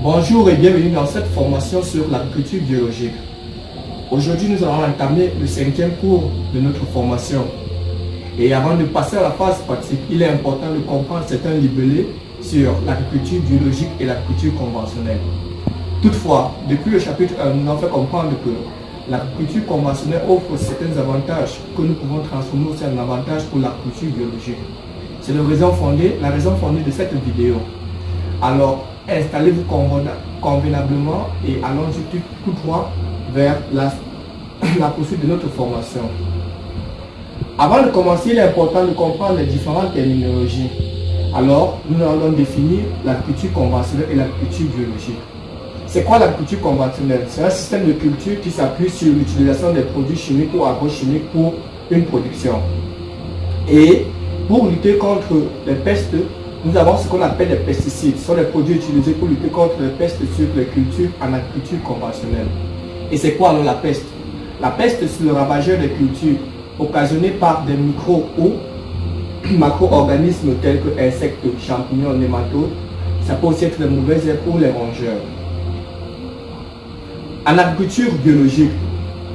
Bonjour et bienvenue dans cette formation sur l'agriculture biologique. Aujourd'hui, nous allons entamer le 5e cours de notre formation. Et avant de passer à la phase pratique, il est important de comprendre certains libellés sur l'agriculture biologique et l'agriculture conventionnelle. Toutefois, depuis le chapitre 1, nous avons fait comprendre que l'agriculture conventionnelle offre certains avantages que nous pouvons transformer aussi en avantages pour l'agriculture biologique. C'est la raison fondée de cette vidéo. Alors, installez-vous convenablement et allons-y tout droit vers la poursuite de notre formation. Avant de commencer, il est important de comprendre les différentes terminologies. Alors, nous allons définir l'agriculture conventionnelle et l'agriculture biologique. C'est quoi l'agriculture conventionnelle? C'est un système de culture qui s'appuie sur l'utilisation des produits chimiques ou agrochimiques pour une production. Et pour lutter contre les pestes, nous avons ce qu'on appelle des pesticides. Ce sont les produits utilisés pour lutter contre les pestes sur les cultures en agriculture conventionnelle. Et c'est quoi alors la peste? La peste, c'est le ravageur des cultures occasionné par des micro ou macro-organismes tels que insectes, champignons, nématodes. Ça peut aussi être de mauvaises herbes ou les rongeurs. En agriculture biologique,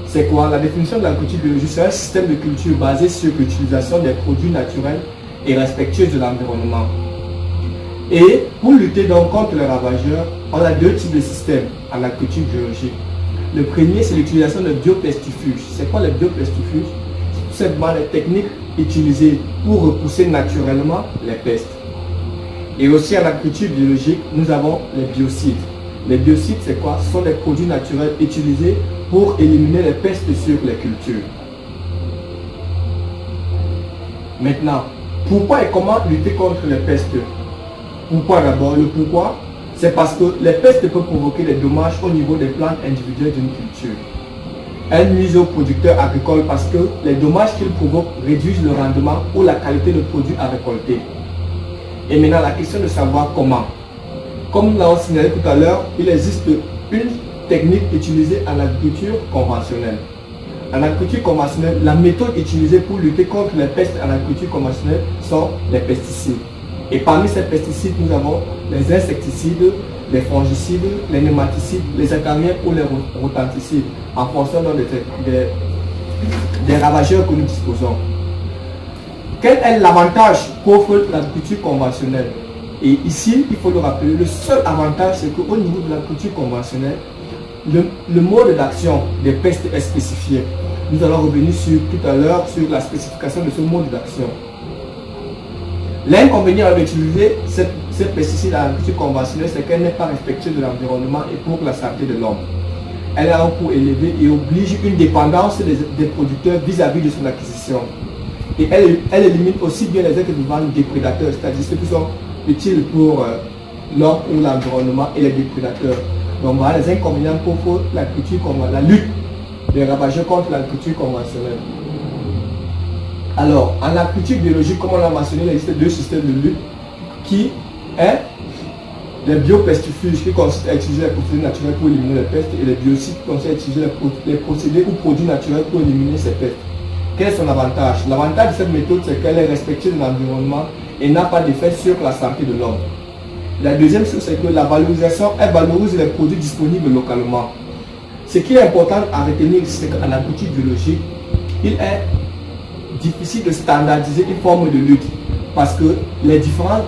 c'est quoi? La définition de l'agriculture biologique, c'est un système de culture basé sur l'utilisation des produits naturels et respectueux de l'environnement. Et pour lutter donc contre les ravageurs, on a deux types de systèmes en agriculture biologique. Le premier, c'est l'utilisation de biopestifuges. C'est quoi les biopestifuges? C'est tout simplement les techniques utilisées pour repousser naturellement les pestes. Et aussi en agriculture biologique, nous avons les biocides. Les biocides, c'est quoi? Ce sont des produits naturels utilisés pour éliminer les pestes sur les cultures. Maintenant, pourquoi et comment lutter contre les pestes? Pourquoi d'abord? Le pourquoi, c'est parce que les pestes peuvent provoquer des dommages au niveau des plantes individuelles d'une culture. Elles nuisent aux producteurs agricoles parce que les dommages qu'ils provoquent réduisent le rendement ou la qualité de produits à récolter. Et maintenant, la question de savoir comment. Comme nous l'avons signalé tout à l'heure, il existe une technique utilisée en agriculture conventionnelle. En agriculture conventionnelle, la méthode utilisée pour lutter contre les pestes en agriculture conventionnelle sont les pesticides. Et parmi ces pesticides, nous avons les insecticides, les fongicides, les nématicides, les acariens ou les rodenticides, en fonction des ravageurs que nous disposons. Quel est l'avantage qu'offre l'agriculture conventionnelle? Et ici, il faut le rappeler, le seul avantage, c'est qu'au niveau de l'agriculture conventionnelle, le mode d'action des pestes est spécifié. Nous allons revenir tout à l'heure sur la spécification de ce mode d'action. L'inconvénient d'utiliser ces pesticides en agriculture conventionnelle, c'est qu'elle n'est pas respectueuse de l'environnement et pour la santé de l'homme. Elle a un coût élevé et oblige une dépendance des producteurs vis-à-vis de son acquisition. Et elle élimine aussi bien les êtres vivants déprédateurs, c'est-à-dire ceux qui sont utiles pour l'homme ou l'environnement et les déprédateurs. Donc voilà les inconvénients pour la lutte des ravageurs contre l'agriculture conventionnelle. Alors, en agriculture biologique, comme on l'a mentionné, il existe deux systèmes de lutte qui est les biopestifuges qui consistent à utiliser les procédés naturels pour éliminer les pestes et les biocides qui consistent à utiliser les procédés ou produits naturels pour éliminer ces pestes. Quel est son avantage? L'avantage de cette méthode, c'est qu'elle est respectueuse de l'environnement et n'a pas d'effet sur la santé de l'homme. La deuxième chose, c'est que la valorisation, elle valorise les produits disponibles localement. Ce qui est important à retenir, c'est qu'en agriculture biologique, il est difficile de standardiser une forme de lutte parce que les différentes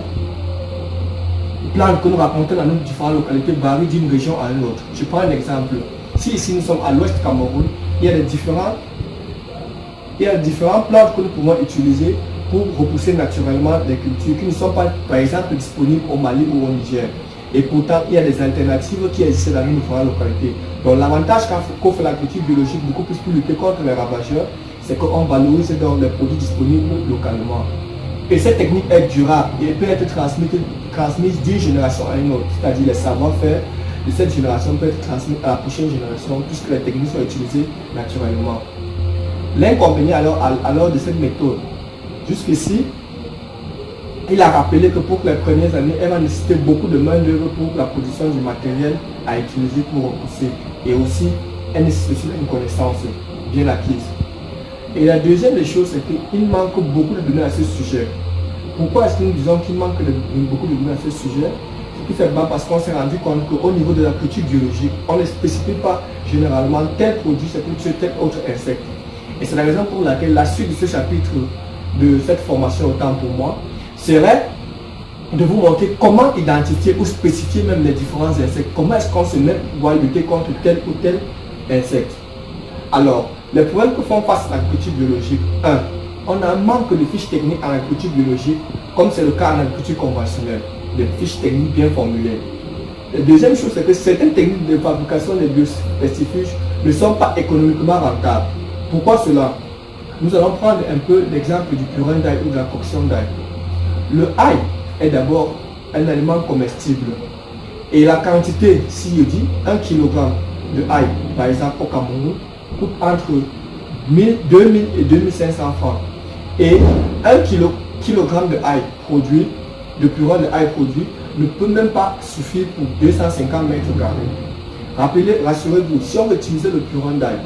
plantes que nous rencontrons dans nos différentes localités varient d'une région à une autre. Je prends un exemple. Si ici nous sommes à l'ouest du Cameroun, il y a différentes plantes que nous pouvons utiliser pour repousser naturellement des cultures qui ne sont pas, par exemple, disponibles au Mali ou au Niger. Et pourtant, il y a des alternatives qui existent dans nos différentes localités. Donc l'avantage qu'offre l'agriculture biologique, beaucoup plus pour lutter contre les ravageurs, c'est qu'on valorise donc les produits disponibles localement. Et cette technique est durable et peut être transmise d'une génération à une autre. C'est-à-dire les savoir-faire de cette génération peuvent être transmis à la prochaine génération puisque les techniques sont utilisées naturellement. L'inconvénient alors de cette méthode, jusqu'ici, il a rappelé que pour les premières années, elle va nécessiter beaucoup de main-d'œuvre pour la production du matériel à utiliser pour repousser. Et aussi, elle nécessite une connaissance bien acquise. Et la deuxième des choses, c'est qu'il manque beaucoup de données à ce sujet. Pourquoi est-ce que nous disons qu'il manque beaucoup de données à ce sujet? tout simplement parce qu'on s'est rendu compte qu'au niveau de l'agriculture biologique, on ne spécifie pas généralement tel produit, c'est pour tuer tel autre insecte. Et c'est la raison pour laquelle la suite de ce chapitre de cette formation, autant pour moi, serait de vous montrer comment identifier ou spécifier même les différents insectes. Comment est-ce qu'on se met pour lutter contre tel ou tel insecte. Alors, les problèmes que font face à l'agriculture biologique, 1. On a un manque de fiches techniques en agriculture biologique, comme c'est le cas en agriculture conventionnelle, des fiches techniques bien formulées. La deuxième chose, c'est que certaines techniques de fabrication des biopesticides ne sont pas économiquement rentables. Pourquoi cela? Nous allons prendre un peu l'exemple du purin d'ail ou de la coction d'ail. Le ail est d'abord un aliment comestible. Et la quantité, si je dis 1 kg de ail, par exemple au Cameroun, coûte entre 2000 et 2500 francs. Et 1 kg de ail produit, de purin de ail produit, ne peut même pas suffire pour 250 mètres carrés. Rassurez-vous, si on utilisait le purin d'ail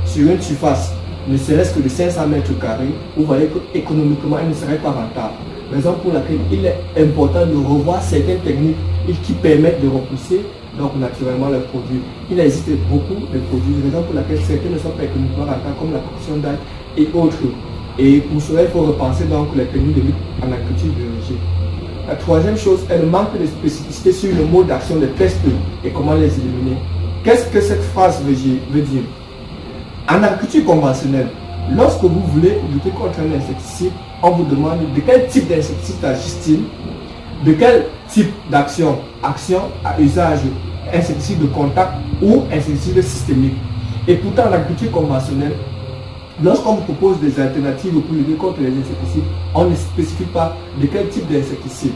sur une surface ne serait-ce que de 500 mètres carrés, vous voyez qu'économiquement, il ne serait pas rentable. Raison pour laquelle il est important de revoir certaines techniques qui permettent de repousser donc naturellement les produits. Il existe beaucoup de produits, raison pour laquelle certains ne sont pas économiquement rentables, comme la coction d'ail et autres. Et pour cela, il faut repenser donc les techniques de lutte en agriculture biologique. La troisième chose est le manque de spécificité sur le mode d'action des pestes et comment les éliminer. Qu'est-ce que cette phrase veut dire? En agriculture conventionnelle, lorsque vous voulez lutter contre un insecticide, on vous demande de quel type d'insecticide s'agit-il, de quel type d'action, action à usage insecticide de contact ou insecticide systémique. Et pourtant, en agriculture conventionnelle, lorsqu'on vous propose des alternatives pour lutter contre les insecticides, on ne spécifie pas de quel type d'insecticide.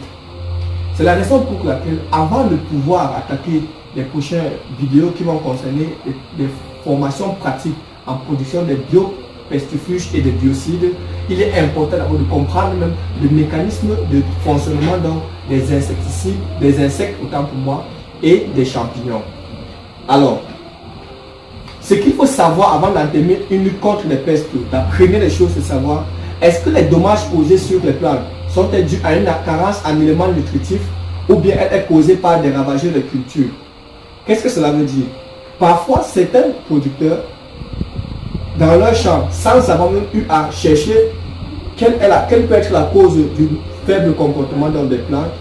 C'est la raison pour laquelle, avant de pouvoir attaquer les prochaines vidéos qui vont concerner des formations pratiques en production des biopesticides et des biocides, il est important d'abord de comprendre même le mécanisme de fonctionnement donc, des insecticides, des insectes autant pour moi, et des champignons. Alors, ce qu'il faut savoir avant d'entamer une lutte contre les pestes, la première des choses, c'est savoir est-ce que les dommages causés sur les plantes sont-elles dus à une carence en éléments nutritifs ou bien elle est causée par des ravageurs de culture. Qu'est-ce que cela veut dire? Parfois, certains producteurs, dans leur champ, sans avoir même eu à chercher quelle peut être la cause du faible comportement dans des plantes,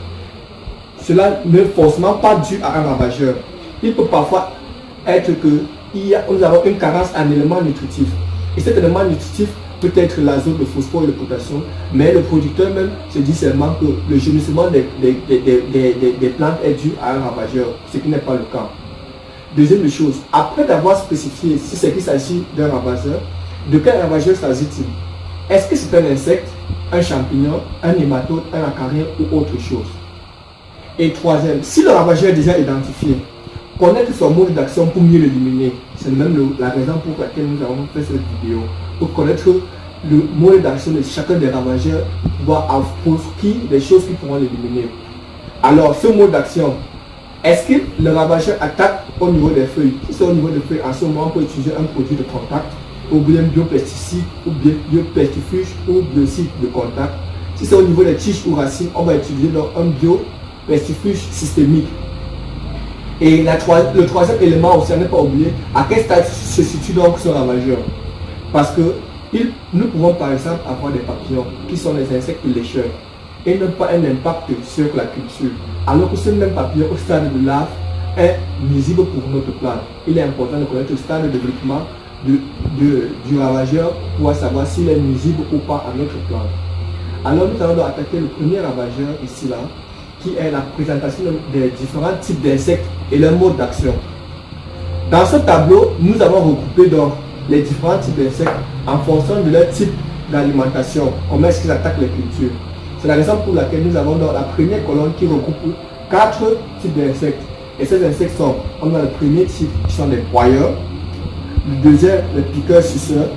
cela n'est forcément pas dû à un ravageur. Il peut parfois être que nous avons une carence en éléments nutritifs. Et cet élément nutritif peut être l'azote, le phosphore et le potassium, mais le producteur même se dit seulement que le jaunissement des plantes est dû à un ravageur, ce qui n'est pas le cas. Deuxième chose, après d'avoir spécifié si c'est qu'il s'agit d'un ravageur, de quel ravageur s'agit-il? Est-ce que c'est un insecte, un champignon, un hématode, un acarien ou autre chose? Et troisième, si le ravageur est déjà identifié, connaître son mode d'action pour mieux l'éliminer. C'est même la raison pour laquelle nous avons fait cette vidéo. Pour connaître le mode d'action de chacun des ravageurs, voir proscrire les choses qui pourront l'éliminer. Alors, ce mode d'action, est-ce que le ravageur attaque au niveau des feuilles? Si c'est au niveau des feuilles, en ce moment, on peut utiliser un produit de contact, ou bien biopesticide, ou bien biopestifuse, ou biocide de contact. Si c'est au niveau des tiges ou racines, on va utiliser donc un biopestifuse systémique. Et le troisième élément aussi, à ne pas oublier, à quel stade se situe donc ce ravageur? Parce que nous pouvons par exemple avoir des papillons qui sont les insectes lécheurs et n'ont pas un impact sur la culture. Alors que ce même papillon au stade de larve est nuisible pour notre plante. Il est important de connaître le stade de développement du ravageur pour savoir s'il est nuisible ou pas à notre plante. Alors nous allons attaquer le premier ravageur ici là, qui est la présentation des différents types d'insectes et leur mode d'action. Dans ce tableau, nous avons regroupé donc les différents types d'insectes en fonction de leur type d'alimentation, comment est-ce qu'ils attaquent les cultures. C'est la raison pour laquelle nous avons dans la première colonne qui regroupe 4 types d'insectes. Et ces insectes sont, on a le premier type qui sont les broyeurs, le deuxième les piqueurs suceurs,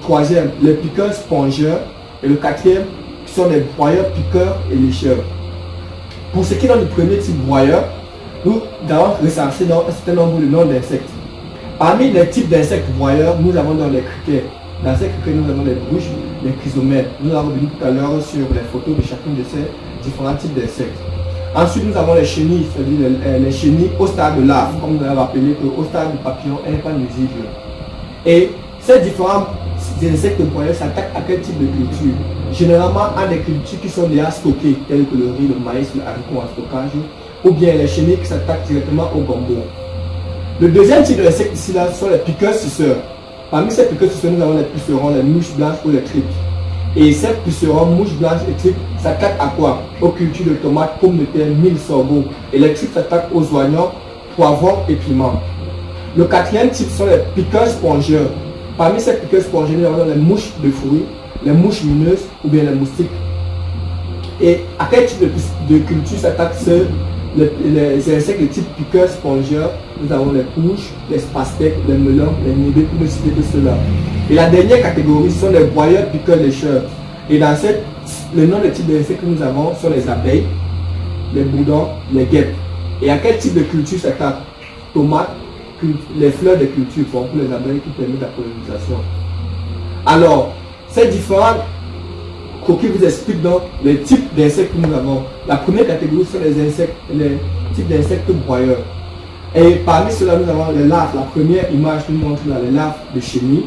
troisième les piqueurs spongeurs et le quatrième qui sont les broyeurs, piqueurs et lécheurs. Pour ce qui est dans le premier type broyeur, nous avons recensé un certain nombre de noms d'insectes. Parmi les types d'insectes broyeurs, nous avons dans les criquets. Dans ces criquets, nous avons les bruges, les chrysomètres. Nous avons vu tout à l'heure sur les photos de chacun de ces différents types d'insectes. Ensuite, nous avons les chenilles, c'est-à-dire les chenilles au stade de larve, comme vous l'avez rappelé, au stade du papillon, elle n'est pas nuisible. Et ces différents insectes broyeurs s'attaquent à quel type de culture? Généralement à des cultures qui sont déjà stockées, telles que le riz, le maïs, le haricot en stockage, ou bien les chenilles qui s'attaquent directement au gombo. Le deuxième type d'insectes ici là sont les piqueurs-suceurs. Parmi ces piqueurs-suceurs, nous avons les pucerons, les mouches blanches ou les tripes. Et ces pucerons, mouches blanches et tripes s'attaquent à quoi? Aux cultures de tomates, pommes de terre, mil, sorgho. Et les tripes s'attaquent aux oignons, poivrons et piments. Le quatrième type sont les piqueurs-spongeurs. Parmi ces piqueurs-spongeurs, nous avons les mouches de fruits, les mouches mineuses ou bien les moustiques. Et à quel type de culture s'attaquent les insectes de type piqueurs-spongeurs? Nous avons les pouches, les pastèques, les melons, les nibés, pour ne citer que cela. Et la dernière catégorie sont les broyeurs piqueurs-lécheurs. Et dans le nom des types d'insectes que nous avons sont les abeilles, les bourdons, les guêpes. Et à quel type de culture s'attaquent? Tomates, les fleurs de culture pour les abeilles qui permettent la pollinisation. Alors, ces différents coquilles vous expliquent donc les types d'insectes que nous avons. La première catégorie sont les types d'insectes broyeurs. Et parmi ceux-là, nous avons les larves. La première image nous montre là, les larves de chenilles.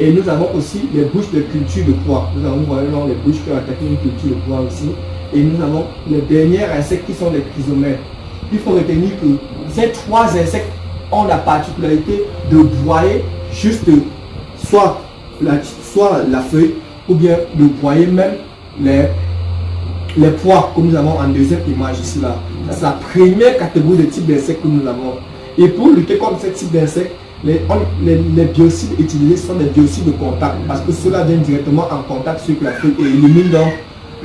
Et nous avons aussi les bouches de culture de pois. Nous avons voyons les bouches qui ont attaqué une culture de pois aussi. Et nous avons les derniers insectes qui sont les chrysomètres. Il faut retenir que ces trois insectes ont la particularité de broyer juste soit la feuille ou bien de broyer même les pois comme nous avons en deuxième image ici là. C'est la première catégorie de type d'insectes que nous avons. Et pour lutter contre ce type d'insectes, les biocides utilisés sont des biocides de contact parce que cela vient directement en contact sur la feuille et élimine donc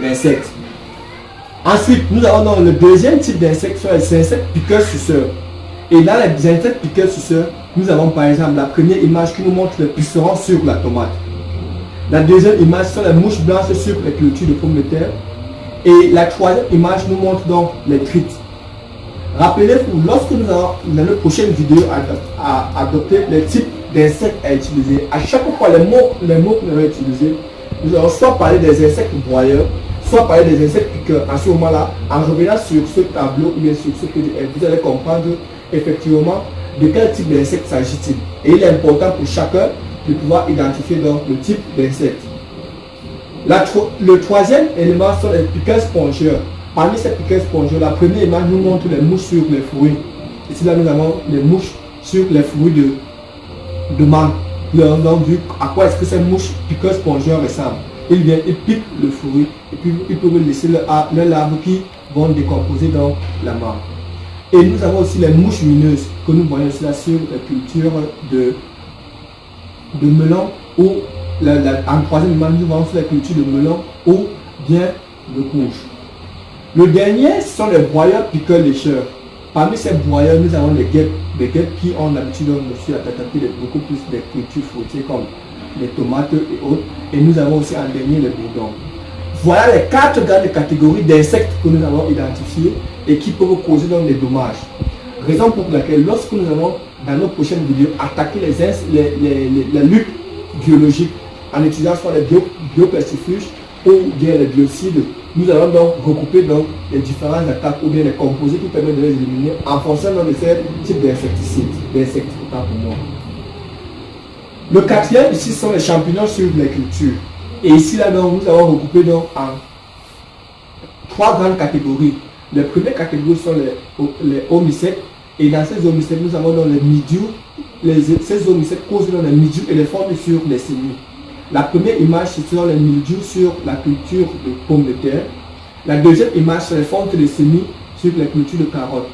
l'insecte. Ensuite, nous avons donc le deuxième type d'insectes, sont les insectes piqueurs-suceurs. Et dans les insectes piqueurs-suceurs, nous avons par exemple la première image qui nous montre les pucerons sur la tomate. La deuxième image sont les mouches blanches sur les cultures de pommes de terre. Et la troisième image nous montre donc les tripes. Rappelez-vous, lorsque nous allons dans notre prochaine vidéo à adopter les types d'insectes à utiliser, à chaque fois les mots que nous allons utiliser, nous allons soit parler des insectes broyeurs, soit parler des insectes piqueurs. À ce moment-là, en revenant sur ce tableau ou bien sur ce que vous allez comprendre effectivement de quel type d'insecte s'agit-il. Et il est important pour chacun de pouvoir identifier donc le type d'insecte. Le troisième élément sont les piqueurs-spongeurs. Parmi ces piqueurs-spongeurs, la première image nous montre les mouches sur les fruits. Ici là nous avons les mouches sur les fruits de mangue. Nous avons vu à quoi est-ce que ces mouches piqueurs-spongeurs ressemblent. Ils piquent le fruit et puis ils peuvent laisser leurs larves qui vont décomposer dans la mangue. Et nous avons aussi les mouches mineuses que nous voyons là sur la culture de melon ou en troisième image nous voyons sur la culture de melon ou bien de courge. Le dernier ce sont les broyeurs piqueurs-lécheurs. Parmi ces broyeurs, nous avons les guêpes qui ont l'habitude de attaquer beaucoup plus des cultures fruitières comme les tomates et autres. Et nous avons aussi en dernier les bourdons. Voilà les 4 grandes catégories d'insectes que nous avons identifiées et qui peuvent causer donc des dommages. Raison pour laquelle lorsque nous allons dans nos prochaines vidéos attaquer la lutte biologique en utilisant soit les biopestifuges ou bien les biocides, nous allons donc recouper donc les différentes attaques ou bien les composés qui permettent de les éliminer en fonction de ces types d'insectes. Le quatrième ici sont les champignons sur les cultures. Et ici là donc, nous avons recoupé donc en 3 grandes catégories. Les premières catégories sont les homicètes. Et dans ces homicètes, nous avons donc les mildiou. Ces homicètes causent donc les mildiou et les forment sur les semis. La première image, c'est sur les mildiou sur la culture de pommes de terre. La deuxième image, c'est les formes de semis sur la culture de carottes.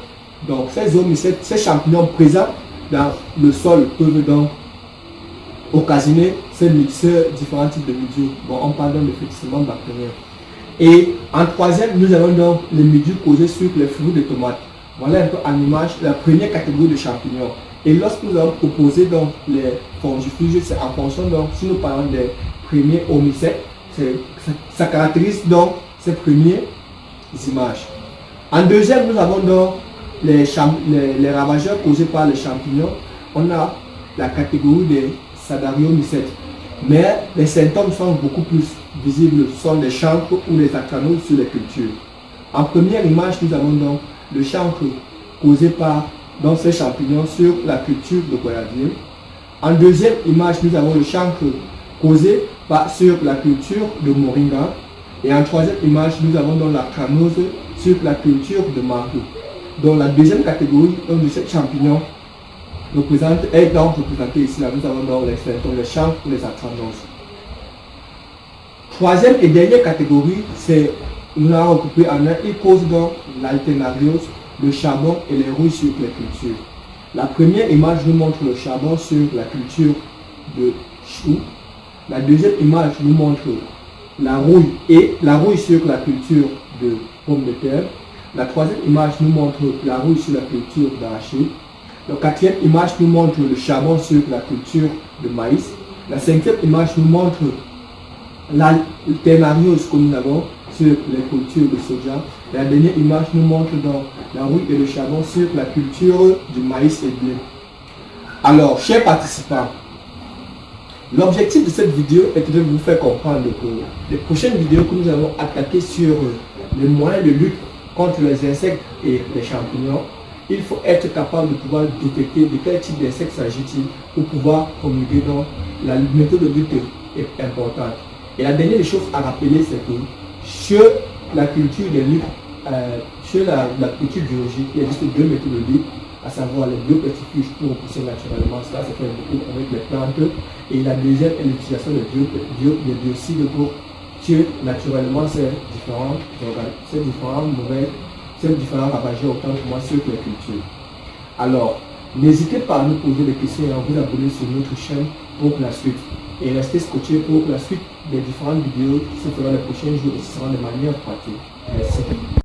Donc ces homicètes, ces champignons présents dans le sol peuvent donc occasionner ces différents types de mildiou. Bon, on parle donc de fétissement bactérien. Et en troisième, nous avons donc les mildiou causés sur les fruits de tomates. Voilà un peu en image la première catégorie de champignons. Et lorsque nous avons proposé donc les fongifuges, c'est en fonction donc, si nous parlons des premiers homicètes, ça caractérise donc ces premières images. En deuxième, nous avons donc les ravageurs causés par les champignons. On a la catégorie des sadariomycètes. Mais les symptômes sont beaucoup plus visibles, ce sont les chancres ou les acanthodes sur les cultures. En première image, nous avons donc le chancre causé par ces champignons sur la culture de goyavier. En deuxième image, nous avons le chancre causé sur la culture de moringa. Et en troisième image, nous avons donc la cranose sur la culture de mangue. Donc la deuxième catégorie de ces champignons est donc représentée ici. Là, nous avons donc les chancres ou les acranoses. Troisième et dernière catégorie, nous l'avons regroupé en un, il cause donc l'alternariose, le charbon et les rouilles sur les cultures. La première image nous montre le charbon sur la culture de chou. La deuxième image nous montre la rouille sur la culture de pommes de terre. La troisième image nous montre la rouille sur la culture d'arachide. La quatrième image nous montre le charbon sur la culture de maïs. La cinquième image nous montre l'alternariose que nous avons sur les cultures de soja. La dernière image nous montre donc la rouille et le charbon sur la culture du maïs et blé. Alors, chers participants, l'objectif de cette vidéo est de vous faire comprendre que les prochaines vidéos que nous allons attaquer sur les moyens de lutte contre les insectes et les champignons, il faut être capable de pouvoir détecter de quel type d'insectes s'agit-il pour pouvoir promulguer donc la méthode de lutte est importante. Et la dernière chose à rappeler, c'est que sur la culture des luttes, sur la culture biologique, il existe deux méthodes de lutte, à savoir les biopesticides pour repousser naturellement, ça c'est fait beaucoup avec les plantes, et la deuxième est l'utilisation des biocides pour tuer naturellement ces différents ravageurs autant que moi sur les cultures. Alors, n'hésitez pas à nous poser des questions et à vous abonner sur notre chaîne pour la suite. Et restez scotchés pour la suite des différentes vidéos qui se feront les prochains jours et ce sera de manière pratique. Merci.